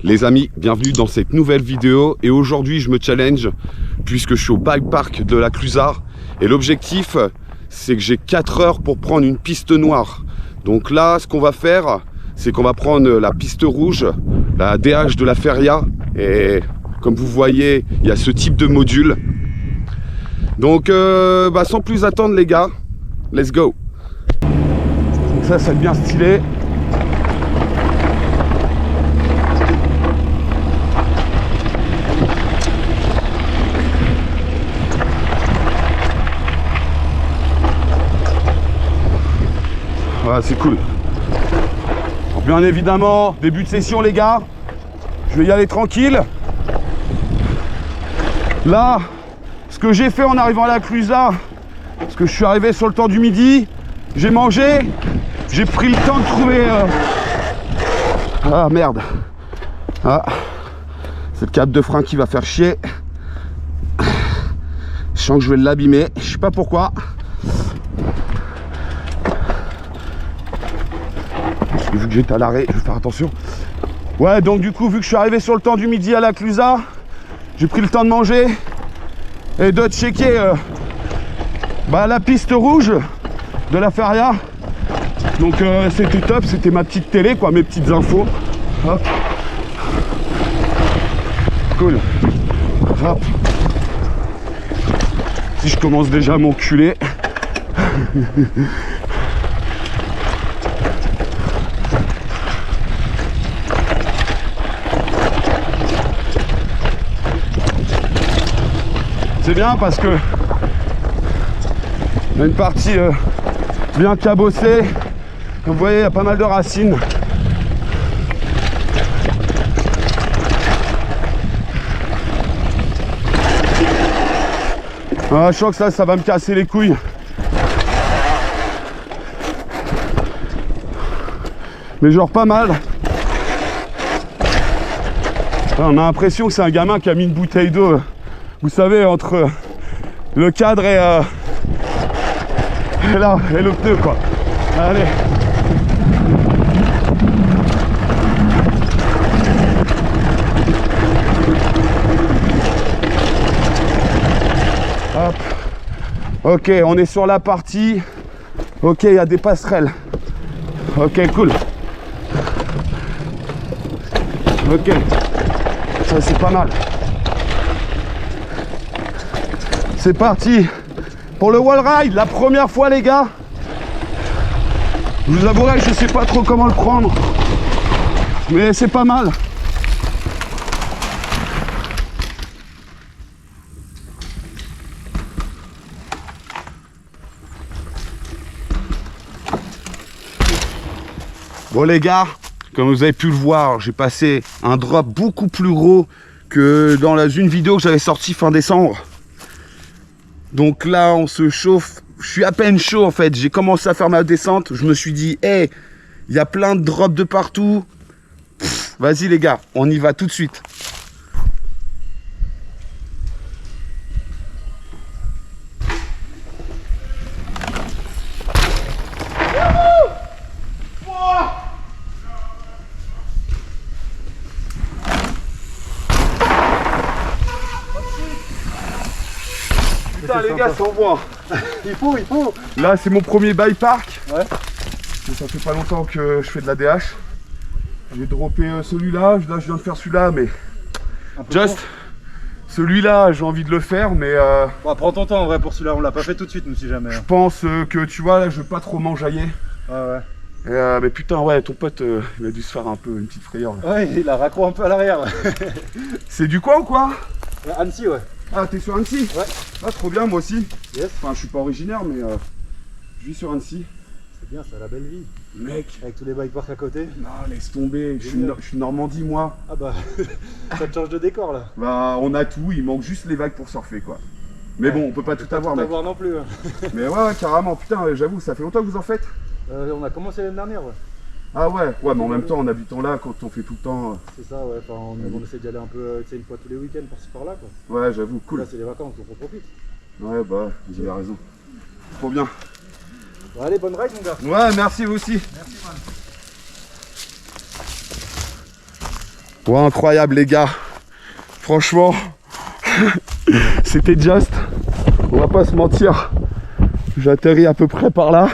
Les amis, bienvenue dans cette nouvelle vidéo et aujourd'hui je me challenge puisque je suis au bike park de la Clusaz et l'objectif c'est que j'ai 4 heures pour prendre une piste noire. Donc là ce qu'on va faire c'est qu'on va prendre la piste rouge, la DH de la Feria et comme vous voyez il y a ce type de module. Donc sans plus attendre les gars, let's go. Donc ça va être bien stylé. Voilà, c'est cool. Alors, bien évidemment, début de session les gars. Je vais y aller tranquille. Là, ce que j'ai fait en arrivant à la Clusaz, parce que je suis arrivé sur le temps du midi, j'ai mangé, j'ai pris le temps de trouver... Ah merde. Ah, c'est le câble de frein qui va faire chier. Je sens que je vais l'abîmer, je sais pas pourquoi. Vu que j'étais à l'arrêt, je vais faire attention. Ouais, donc du coup, vu que je suis arrivé sur le temps du midi à la Clusaz, j'ai pris le temps de manger et de checker la piste rouge de la Feria. Donc c'était top, c'était ma petite télé, quoi, mes petites infos. Hop. Cool. Hop. Si je commence déjà à m'enculer. C'est bien parce que il y a une partie bien cabossée. Comme vous voyez, il y a pas mal de racines. Ah, je sens que ça va me casser les couilles. Mais genre pas mal. On a l'impression que c'est un gamin qui a mis une bouteille d'eau. Vous savez, entre le cadre et là, et le pneu, quoi. Allez. Hop. Ok, on est sur la partie. Ok, il y a des passerelles. Ok, cool. Ok. Ça, c'est pas mal. C'est parti pour le wall ride, la première fois les gars. Je vous avouerai que je sais pas trop comment le prendre, mais c'est pas mal. Bon les gars, comme vous avez pu le voir, j'ai passé un drop beaucoup plus gros que dans une vidéo que j'avais sortie fin décembre. Donc là, on se chauffe. Je suis à peine chaud en fait. J'ai commencé à faire ma descente. Je me suis dit, hey, il y a plein de drops de partout. Vas-y les gars, on y va tout de suite. Putain les gars, ça envoie. Il faut. Là c'est mon premier bike park. Ouais. Ça fait pas longtemps que je fais de la DH. J'ai droppé celui-là. Là je viens de faire celui-là, mais just celui-là j'ai envie de le faire, mais bon, prends ton temps en vrai pour celui-là. On l'a pas fait tout de suite, nous si jamais. Je pense que tu vois là, je veux pas trop m'enjailler. Ouais. Et, mais putain ouais, ton pote il a dû se faire un peu une petite frayeur. Là. Ouais, il a raccro un peu à l'arrière. C'est du coin ou quoi? Annecy, ouais. Ah, t'es sur Annecy? Ouais. Ah, trop bien, moi aussi. Yes. Enfin, je suis pas originaire, mais je vis sur Annecy. C'est bien, c'est la belle vie. Mec. Avec tous les bike parks à côté. Non, laisse tomber. Je suis Normandie, moi. Ah bah, ça te change de décor là. Bah, on a tout. Il manque juste les vagues pour surfer, quoi. Mais ouais, bon, on peut pas tout avoir, mec. Avoir non plus. Hein. Mais ouais, carrément. Putain, j'avoue, ça fait longtemps que vous en faites. On a commencé l'année dernière, ouais. Ah ouais, mais en même temps, en habitant là, quand on fait tout le temps... C'est ça, ouais, enfin, on essaie d'y aller un peu, tu sais, une fois tous les week-ends par-ci par-là, quoi. Ouais, j'avoue, cool. Là, c'est les vacances, donc on profite. Ouais, bah, vous avez raison. Trop bien. Bon, allez, bonne ride, mon gars. Ouais, merci, vous aussi. Merci, man. Ouais, incroyable les gars. Franchement, c'était just. On va pas se mentir. J'atterris à peu près par là.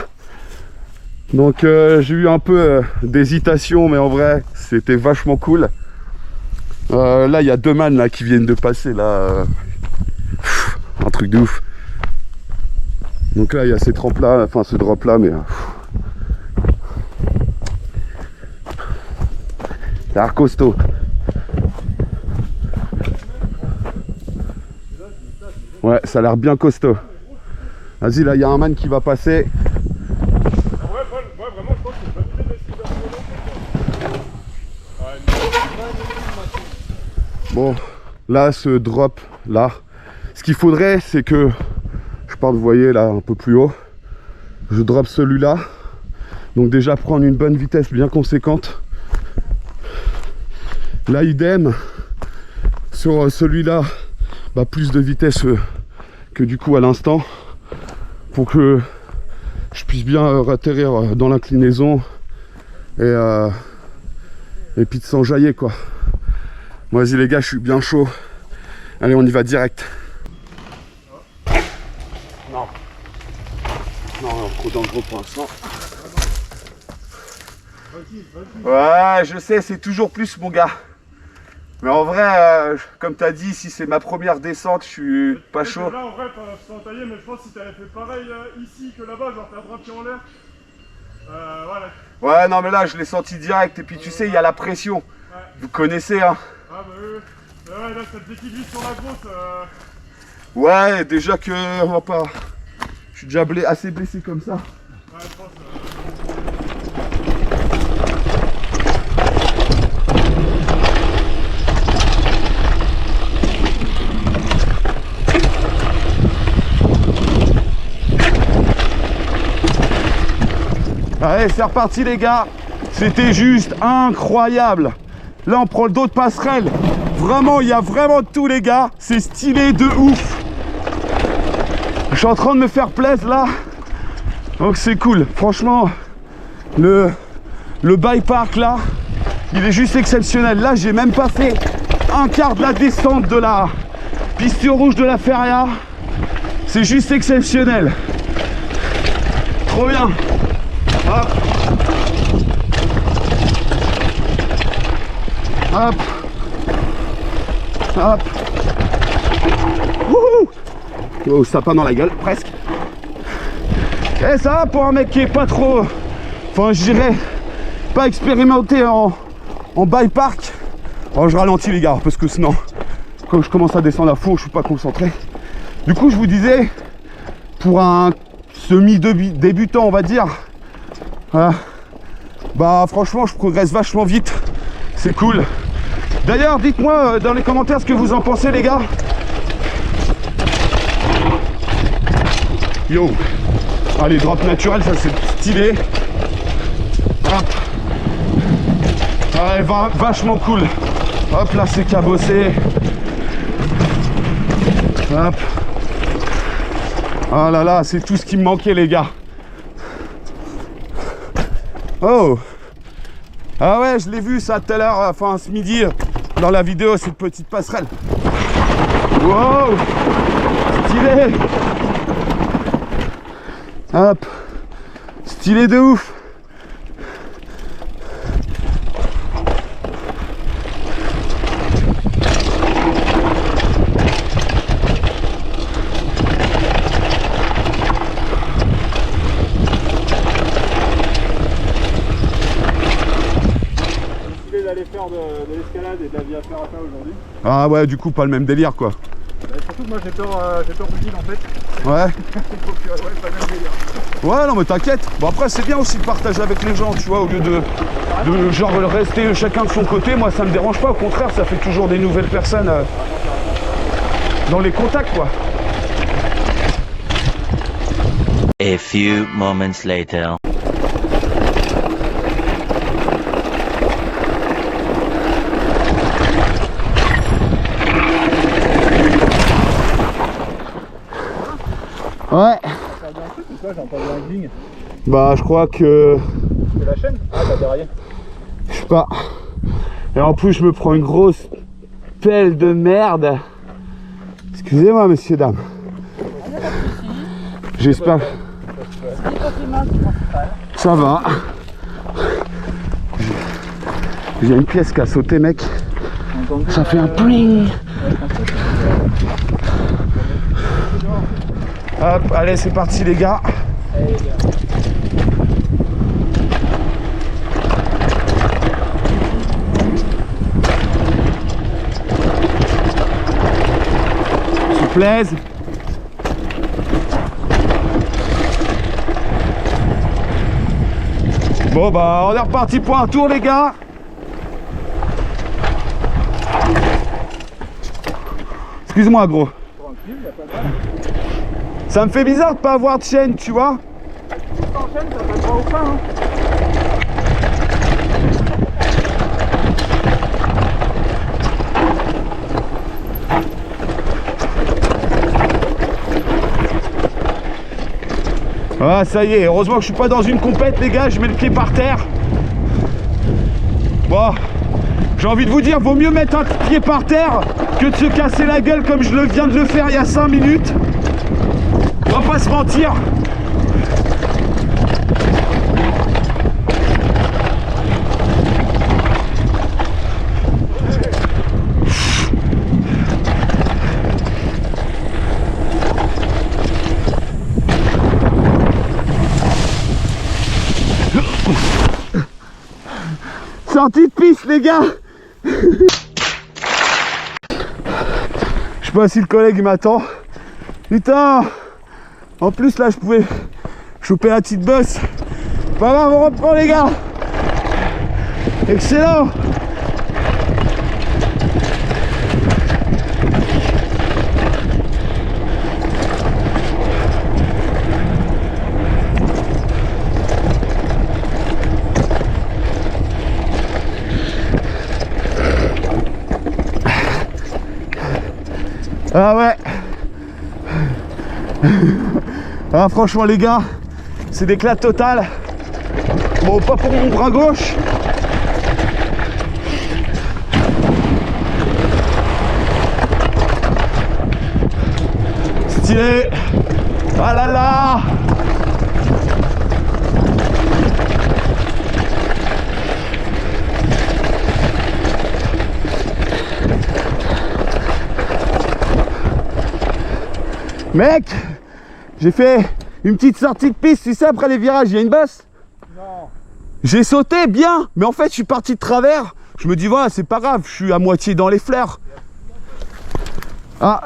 Donc j'ai eu un peu d'hésitation, mais en vrai, c'était vachement cool. Là, il y a deux man là qui viennent de passer là. Un truc de ouf. Donc là, il y a ces trempes là, enfin ce drop là, mais ça a l'air costaud. Ouais, ça a l'air bien costaud. Vas-y, là, il y a un man qui va passer. Ouais, vraiment, je pense que c'est pas obligé d'être Bon, là, ce drop là, ce qu'il faudrait, c'est que je parte, vous voyez, là, un peu plus haut. Je drop celui-là. Donc déjà, prendre une bonne vitesse bien conséquente. Là, idem. Sur celui-là, bah, plus de vitesse que du coup à l'instant. Pour que je puisse bien atterrir dans l'inclinaison. Et puis de s'enjailler, quoi. Bon, vas-y les gars, je suis bien chaud. Allez, on y va direct. Non, trop dangereux pour l'instant. Ouais, je sais, c'est toujours plus mon gars. Mais en vrai, comme t'as dit, si c'est ma première descente, je suis pas chaud. Là, en vrai, t'as entaillé, mais je pense que si t'avais fait pareil ici que là-bas, genre t'as un pied en l'air. Voilà. Ouais, non, mais là, je l'ai senti direct. Et puis, tu sais, il y a la pression. Ouais. Vous connaissez, hein. Ah, bah oui. Ouais, là, ça te déquilibre sur la grosse. Ouais, déjà que on va pas. Je suis déjà assez blessé comme ça. Ouais, je pense. Allez, c'est reparti les gars. C'était juste incroyable. Là, on prend d'autres passerelles. Vraiment, il y a vraiment de tout les gars. C'est stylé de ouf. Je suis en train de me faire plaisir là. Donc c'est cool. Franchement, le bike park là, il est juste exceptionnel. Là, j'ai même pas fait un quart de la descente de la piste rouge de la Feria. C'est juste exceptionnel. Trop bien. Hop. Hop. Hop. Wouhou. Oh, sapin dans la gueule, presque. Et ça va pour un mec qui est pas trop... Enfin, je dirais, pas expérimenté en bike park. Oh, je ralentis les gars, parce que sinon, quand je commence à descendre à fond, je suis pas concentré. Du coup, je vous disais, pour un semi-débutant, on va dire, bah franchement, je progresse vachement vite. C'est cool. D'ailleurs, dites-moi dans les commentaires ce que vous en pensez, les gars. Yo. Allez, drop naturel, ça c'est stylé. Hop. Ouais, vachement cool. Hop, là c'est cabossé. Hop. Ah là là, c'est tout ce qui me manquait, les gars. Oh. Ah ouais, je l'ai vu ça tout à l'heure, enfin ce midi, dans la vidéo, cette petite passerelle. Wow. Stylé. Hop. Stylé de ouf. D'aller faire de l'escalade et de la via ferrata aujourd'hui. Ah ouais, du coup pas le même délire quoi. Surtout que moi j'ai peur du vide en fait. Ouais. Donc ouais, pas le même délire. Ouais, non mais t'inquiète. Bon après c'est bien aussi de partager avec les gens, tu vois, au lieu de genre rester chacun de son côté. Moi ça me dérange pas, au contraire ça fait toujours des nouvelles personnes dans les contacts quoi. A few moments later. Ouais. Ça a bien un truc ou quoi? J'ai entendu un gling. Bah je crois que... C'est la chaîne? Ah t'as déraillé. Je sais pas. Et en plus je me prends une grosse pelle de merde. Excusez-moi messieurs, dames. J'espère. Ça va. J'ai une pièce qui a sauté mec. Ça fait un bling. Hop, allez c'est parti les gars. Souplaise. Bon bah on est reparti pour un tour les gars. Excuse-moi gros. Ça me fait bizarre de pas avoir de chaîne, tu vois. Sans chaîne, ça peut pas au frein, hein. Ah ça y est, heureusement que je suis pas dans une compète les gars, je mets le pied par terre. Bon, j'ai envie de vous dire, vaut mieux mettre un pied par terre que de se casser la gueule comme je viens de le faire il y a 5 minutes. On va pas se mentir. Sortie de piste les gars. Je sais pas si le collègue m'attend. Putain. En plus là je pouvais choper la petite bosse. Pas grave, on reprend les gars. Excellent. Ah ouais. Ah franchement les gars, c'est d'éclat total. Bon pas pour mon bras gauche. Stylé. Ah là là. Mec, j'ai fait une petite sortie de piste, tu sais, après les virages, il y a une bosse. Non. J'ai sauté bien, mais en fait, je suis parti de travers. Je me dis, voilà, c'est pas grave, je suis à moitié dans les fleurs. Ah,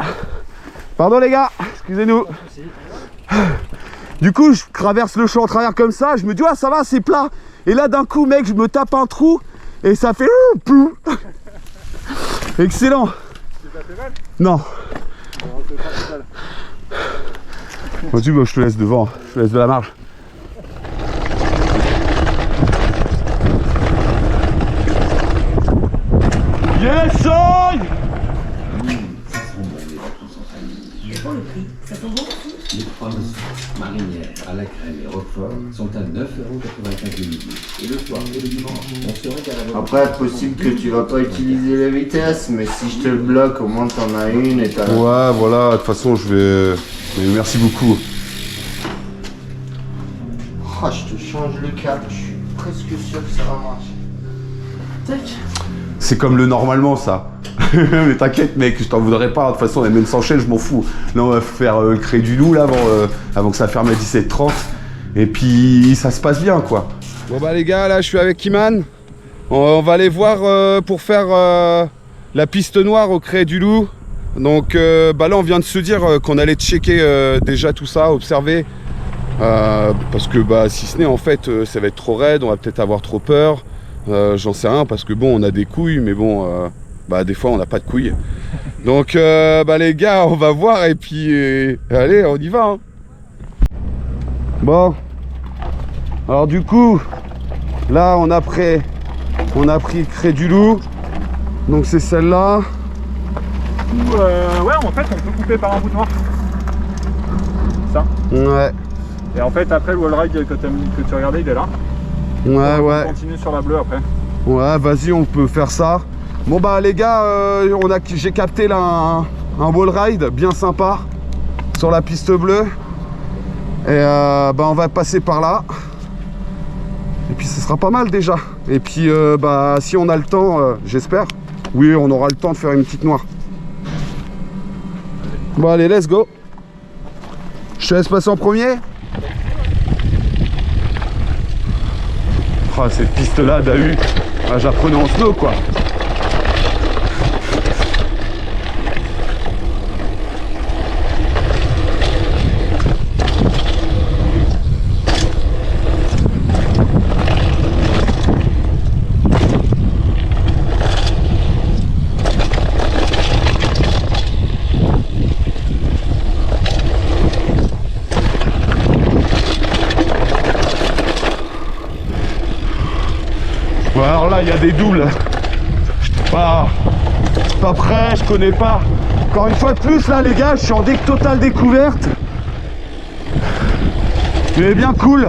pardon les gars, excusez-nous. Du coup, je traverse le champ en travers comme ça, je me dis, ah, ça va, c'est plat. Et là, d'un coup, mec, je me tape un trou et ça fait... Excellent. C'est pas fait mal? Non. Non, c'est pas mal. Vas-y, je te laisse devant, je te laisse de la marge. Yes, soy! Les pommes marinières à la crème et roquefort sont à 9,95 € le midi. Et le soir et le dimanche, on se régale à Après, possible que tu vas pas utiliser la vitesse, mais si je te le bloque, au moins t'en as une et t'as... Ouais, voilà, de toute façon, je vais... Mais merci beaucoup. Oh, je te change le cap, je suis presque sûr que ça va marcher. Tac. C'est comme le normalement, ça. Mais t'inquiète, mec, je t'en voudrais pas. De toute façon, même sans chaîne, je m'en fous. Là, on va faire le Cré du Loup, là, avant que ça ferme à 17h30. Et puis, ça se passe bien, quoi. Bon, bah, les gars, là, je suis avec Iman. On va aller voir pour faire la piste noire au Cré du Loup. Donc, bah, là, on vient de se dire qu'on allait checker déjà tout ça, observer. Parce que, bah, si ce n'est, en fait, ça va être trop raide, on va peut-être avoir trop peur. J'en sais rien, parce que, bon, on a des couilles, mais bon... bah des fois on n'a pas de couilles. Donc bah les gars, on va voir et puis allez, on y va hein. Bon, alors du coup là on a pris Cré du Loup. Donc c'est celle-là. Ouais, en fait on peut couper par un bout noir. Ça. Ouais. Et en fait après le wall ride que tu regardais il est là. Ouais, On ouais. continue sur la bleue après. Ouais, vas-y, on peut faire ça. Bon bah les gars, j'ai capté là un wall ride bien sympa sur la piste bleue. Et bah on va passer par là. Et puis ce sera pas mal déjà. Et puis bah si on a le temps, j'espère. Oui, on aura le temps de faire une petite noire. Bon allez, let's go. Je te laisse passer en premier. Oh, cette piste là, Dahu, j'apprenais en snow quoi. Bon, alors là, il y a des doubles. Je suis pas prêt, je connais pas. Encore une fois de plus, là, les gars, je suis en totale découverte. Mais bien cool.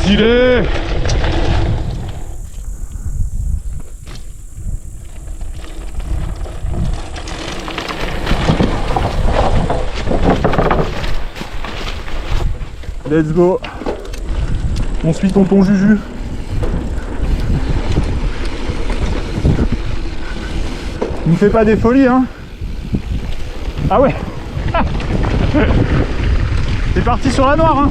Stylé. Let's go. On suit tonton Juju. Il ne fait pas des folies, hein. Ah ouais. C'est parti sur la noire, hein.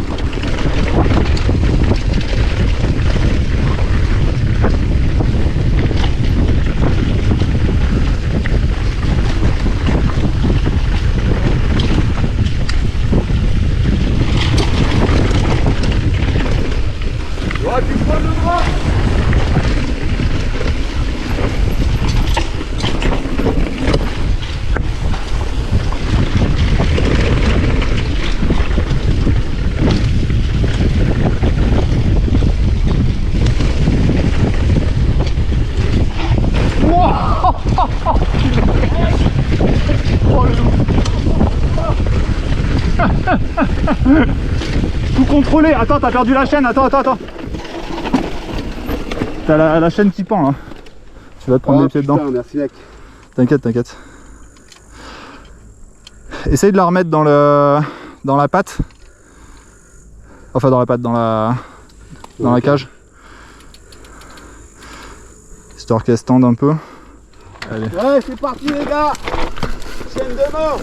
Tout contrôlé. Attends, t'as perdu la chaîne. Attends. T'as la chaîne qui pend là. Tu vas te prendre des pieds dedans. Merci mec. T'inquiète. Essaye de la remettre dans la patte. Enfin dans la patte, dans la cage. Histoire qu'elle se tende un peu. Allez. Ouais, c'est parti les gars. Chaîne de mort.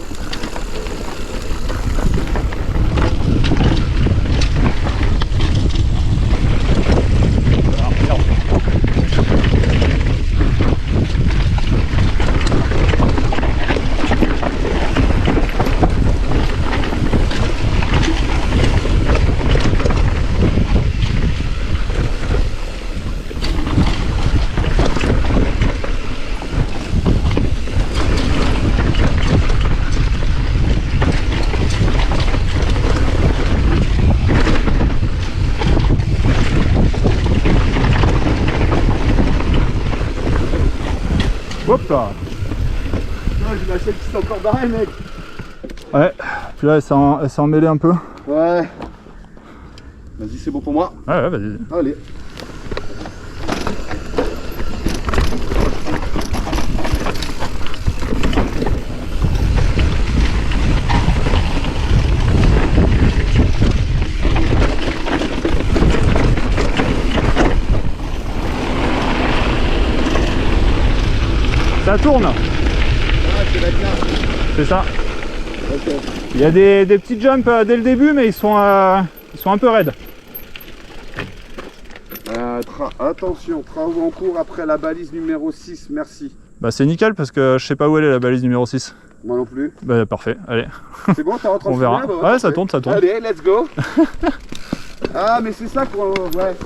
Hop là. J'ai la chaîne qui s'est encore barrée mec. Ouais, puis là elle s'est emmêlée un peu. Ouais. Vas-y, c'est bon pour moi. Ouais, vas-y. Allez. Ça tourne. Ah, C'est ça. ok. Il y a des petits jumps dès le début, mais ils sont un peu raides. Attention, travaux en cours après la balise numéro 6, merci. Bah c'est nickel parce que je sais pas où elle est la balise numéro 6. Moi non plus. Bah parfait, allez. C'est bon, t'as rentré en On verra. finale, Ouais, ça tourne. Allez, let's go. Ah, mais c'est ça qu'on... Ouais.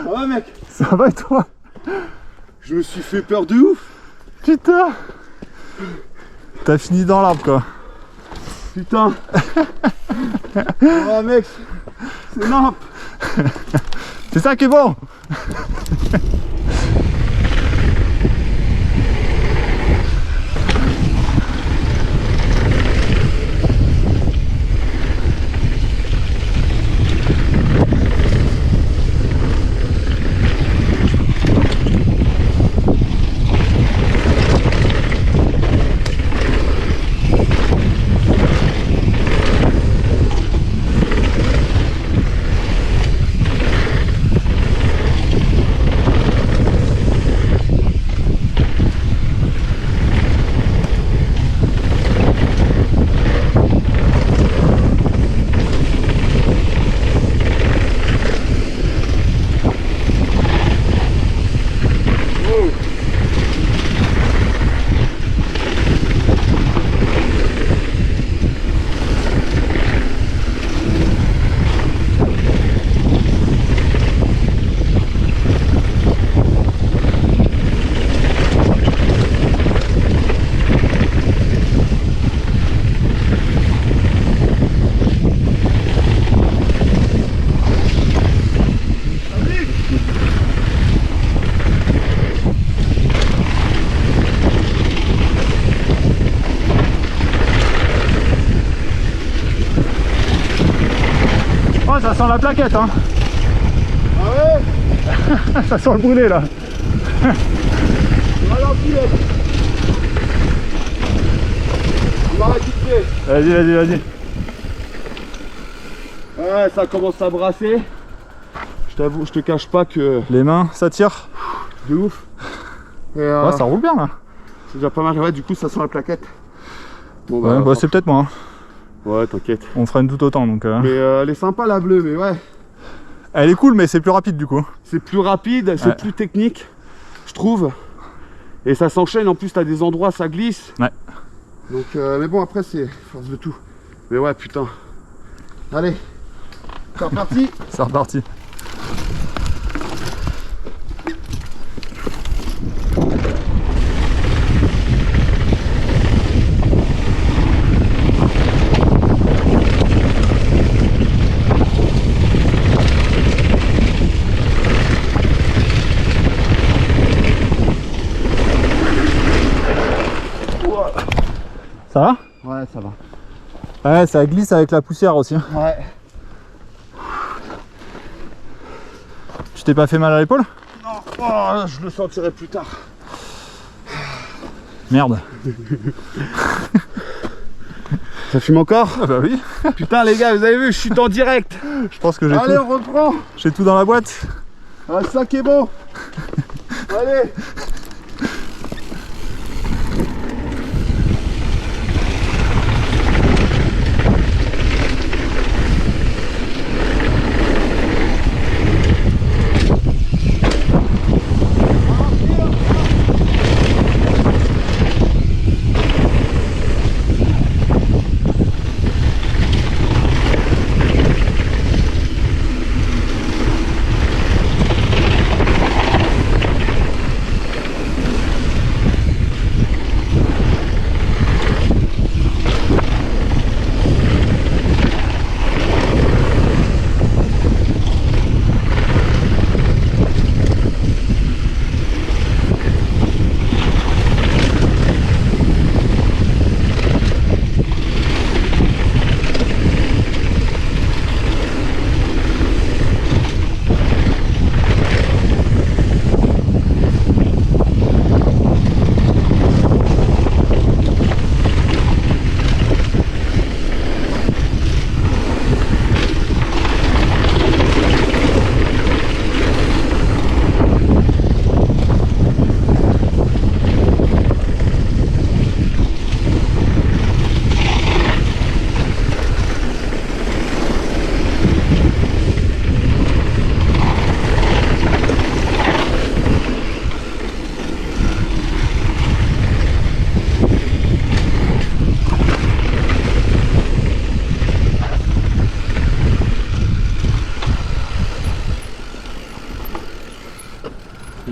Ouais mec, Ça va et toi? je me suis fait peur de ouf. Putain! T'as fini dans l'arbre quoi. Putain. Ouais mec, c'est nimp. C'est ça qui est bon! Oh, ça sent la plaquette hein. Ah ouais. Ça sent le brûlé là. Ralenti mec. On m'arrête vite fait. Vas-y, vas-y, vas-y. Ouais, ça commence à brasser. Je t'avoue, je te cache pas que Les mains, ça tire. de ouf. Et Ouais, ça roule bien là. c'est déjà pas mal. Ouais, du coup, ça sent la plaquette. Bon, Ouais, bah, c'est peut-être moi. Hein. Ouais, t'inquiète. On freine tout autant donc. Mais elle est sympa la bleue, mais ouais. Elle est cool, mais c'est plus rapide du coup. C'est plus rapide, c'est Ouais. plus technique, je trouve. Et ça s'enchaîne, en plus t'as des endroits, ça glisse. Ouais. Donc, mais bon, après c'est force de tout. Mais ouais, putain. Allez, c'est reparti. C'est reparti. Ça va? Ouais, ça va. Ouais, ça glisse avec la poussière aussi. Ouais. Tu t'es pas fait mal à l'épaule? Non, oh, je le sentirai plus tard. Merde. Ça fume encore? Ah bah oui. Putain les gars, vous avez vu, je suis en direct. Je pense que Allez, on reprend. j'ai tout dans la boîte. Ah, le sac est bon. Allez.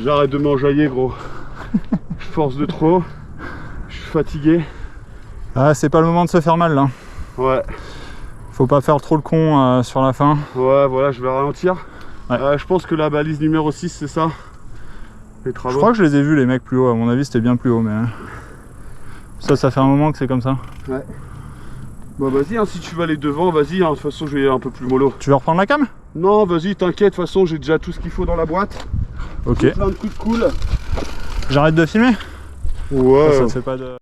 J'arrête de m'enjailler, gros. Je force de trop. Je suis fatigué. Ah, c'est pas le moment de se faire mal là. Ouais. Faut pas faire trop le con sur la fin. Ouais, voilà, je vais ralentir. Ouais. Je pense que la balise numéro 6, c'est ça. Les travaux. Je crois que je les ai vus les mecs plus haut, à mon avis c'était bien plus haut, mais ça fait un moment que c'est comme ça. Ouais. Bah vas-y, hein, si tu veux aller devant, vas-y, hein, de toute façon je vais un peu plus mollo. Tu veux reprendre la cam? Non, vas-y, t'inquiète, de toute façon j'ai déjà tout ce qu'il faut dans la boîte. Ok. J'ai plein de coups de cool. J'arrête de filmer? Ouais. Ça te fait pas de...